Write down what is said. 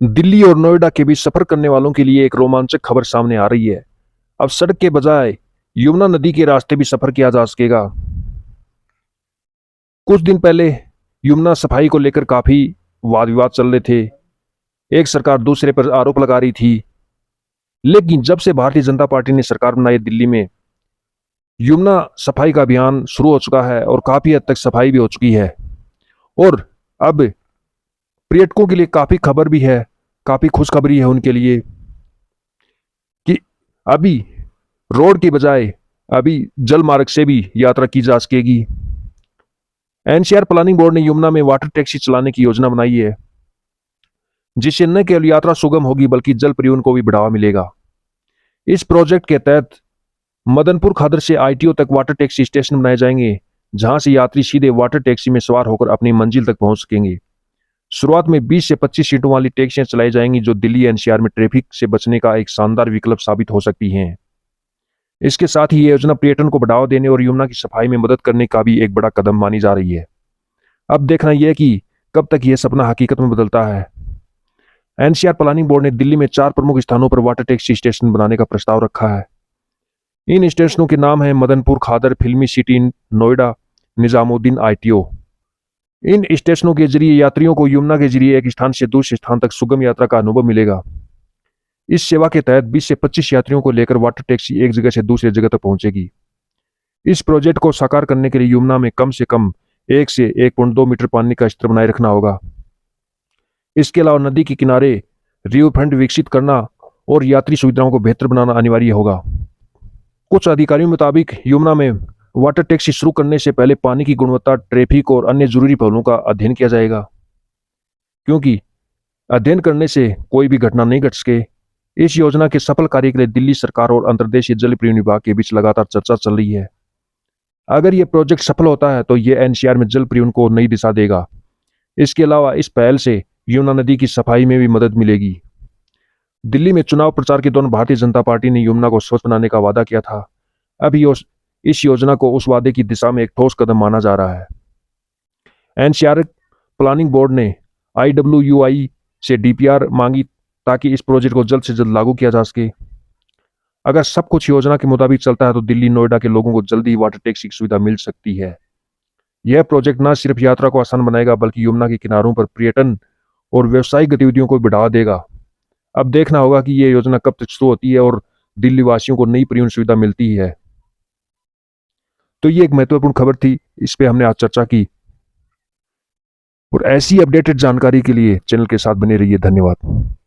दिल्ली और नोएडा के बीच सफर करने वालों के लिए एक रोमांचक खबर सामने आ रही है। अब सड़क के बजाय यमुना नदी के रास्ते भी सफर किया जा सकेगा। कुछ दिन पहले यमुना सफाई को लेकर काफी वाद विवाद चल रहे थे। एक सरकार दूसरे पर आरोप लगा रही थी, लेकिन जब से भारतीय जनता पार्टी ने सरकार बनाई दिल्ली में, यमुना सफाई का अभियान शुरू हो चुका है और काफी हद तक सफाई भी हो चुकी है। और अब पर्यटकों के लिए काफी खबर भी है, काफी खुशखबरी है उनके लिए कि अभी रोड की बजाय अभी जल मार्ग से भी यात्रा की जा सकेगी। एनसीआर प्लानिंग बोर्ड ने यमुना में वाटर टैक्सी चलाने की योजना बनाई है, जिससे न केवल यात्रा सुगम होगी बल्कि जल परिवहन को भी बढ़ावा मिलेगा। इस प्रोजेक्ट के तहत मदनपुर खादर से आईटीओ तक वाटर टैक्सी स्टेशन बनाए जाएंगे, जहां से यात्री सीधे वाटर टैक्सी में सवार होकर अपनी मंजिल तक पहुंच सकेंगे। शुरुआत में 20 से 25 सीटों वाली टैक्सियां चलाई जाएंगी, जो दिल्ली एनसीआर में ट्रैफिक से बचने का एक शानदार विकल्प साबित हो सकती हैं। इसके साथ ही ये योजना पर्यटन को बढ़ावा देने और यमुना की सफाई में मदद करने का भी एक बड़ा कदम मानी जा रही है। अब देखना यह है कि कब तक यह सपना हकीकत में बदलता है। एनसीआर प्लानिंग बोर्ड ने दिल्ली में 4 प्रमुख स्थानों पर वाटर टैक्सी स्टेशन बनाने का प्रस्ताव रखा है। इन स्टेशनों के नाम हैं मदनपुर खादर, फिल्मी सिटी नोएडा, निजामुद्दीन आईटीओ। इन स्टेशनों के जरिए यात्रियों को यमुना के जरिए एक स्थान से दूसरे स्थान तक सुगम यात्रा का अनुभव मिलेगा। इस सेवा के तहत 20 से 25 यात्रियों को लेकर वाटर टैक्सी एक जगह से दूसरी जगह तक पहुंचेगी। इस प्रोजेक्ट को साकार करने के लिए यमुना में कम से कम 1 से 1.2 मीटर पानी का स्तर बनाए रखना होगा। इसके अलावा नदी के किनारे रिवर फ्रंट विकसित करना और यात्री सुविधाओं को बेहतर बनाना अनिवार्य होगा। कुछ अधिकारियों के मुताबिक यमुना में वाटर टैक्सी शुरू करने से पहले पानी की गुणवत्ता, ट्रैफिक और अन्य जरूरी पहलुओं का अध्ययन किया जाएगा, क्योंकि अध्ययन करने से कोई भी घटना नहीं घट सके। इस योजना के सफल कार्य के लिए दिल्ली सरकार और अंतर्देशीय जल परिवहन विभाग के बीच लगातार चर्चा चल रही है। अगर यह प्रोजेक्ट सफल होता है तो यह एनसीआर में जल परिवहन को नई दिशा देगा। इसके अलावा इस पहल से यमुना नदी की सफाई में भी मदद मिलेगी। दिल्ली में चुनाव प्रचार के दौरान भारतीय जनता पार्टी ने यमुना को स्वच्छ बनाने का वादा किया था। अभी इस योजना को उस वादे की दिशा में एक ठोस कदम माना जा रहा है। एनसीआर प्लानिंग बोर्ड ने आईडब्ल्यूयूआई से डीपीआर मांगी ताकि इस प्रोजेक्ट को जल्द से जल्द लागू किया जा सके। अगर सब कुछ योजना के मुताबिक चलता है तो दिल्ली नोएडा के लोगों को जल्दी ही वाटर टैक्सी की सुविधा मिल सकती है। यह प्रोजेक्ट न सिर्फ यात्रा को आसान बनाएगा बल्कि यमुना के किनारों पर पर्यटन और व्यावसायिक गतिविधियों को बढ़ावा देगा। अब देखना होगा कि यह योजना कब तक शुरू होती है और दिल्ली वासियों को नई परिवहन सुविधा मिलती है। तो ये एक महत्वपूर्ण खबर थी, इस पे हमने आज चर्चा की। और ऐसी अपडेटेड जानकारी के लिए चैनल के साथ बने रहिए। धन्यवाद।